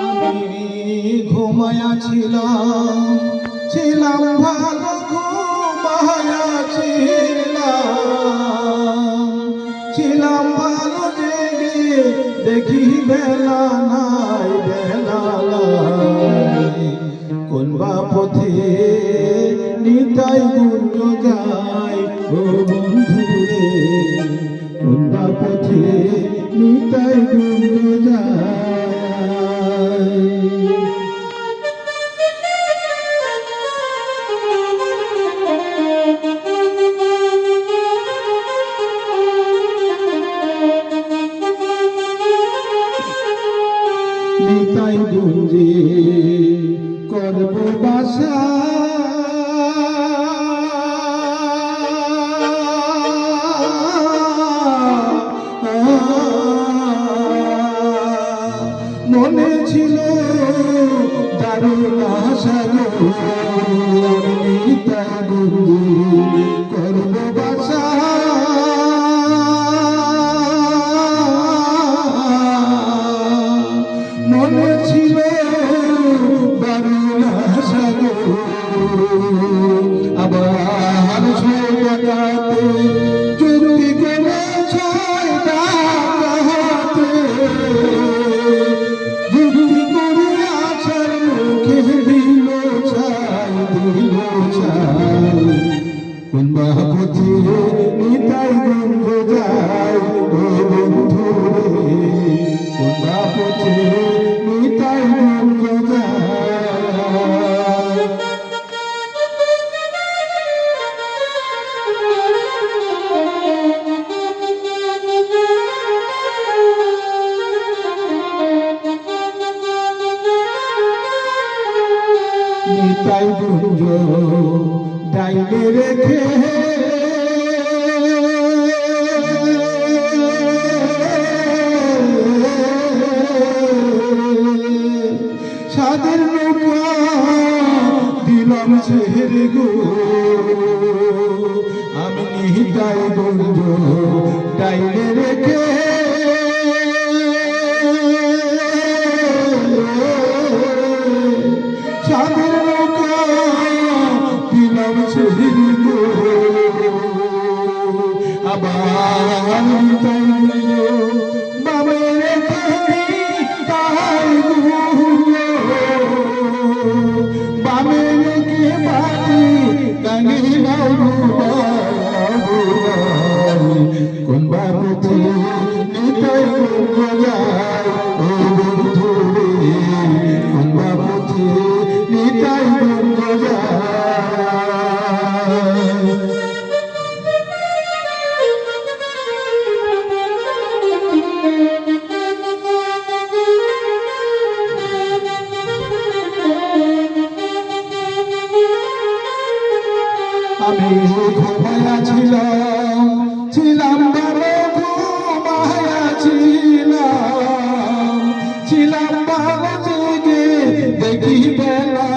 আমি ঘুমায়া ছিলাম ভালো ঘুমায়া ছিলাম ভালো জেগে দেখি বেলা নাই কোন বা পথে নিতাই গুঞ্জ যায় ও বন্ধু রে, কোন বা পথে নিতাই গুঞ্জ যায়। নিতাই গুঞ্জে করব বাসা, মনে ছিল দারুণ আশা গো, নিতাই গুঞ্জে করব বাসা। মনে ছিল দারুণ আশা গো, আবার ছোটাতে চুক্তি করে ছয় ডাকাতে, যুক্তি করে আছার মুখে দিল ছাই কোন বা পথে নিতাই গুঞ্জ যায় ও বন্ধু রে, কোন বা পথে নিতাই গুঞ্জ যায়। নিতাই গুঞ্জ ডাইলে রেখে সাদের নৌকা দিলাম ছেড়ে গো, আমি নিতাই গুঞ্জ ডাইলে রেখে সাদের নৌকা দিলাম ছেড়ে গো, আবার নিতাই গুঞ্জ বামে রেখে নিতাই গুঞ্জ, বামে রেখে বাটি কাঙিলাম কোন বা পথে নিতাই গুঞ্জ যায় ও বন্ধু রে, কোন বা পথে নিতাই গুঞ্জ যায়। আমি ঘুমায়া ছিলাম ভালো ঘুমায়া ছিলাম ভালো জেগে দেখি বেলা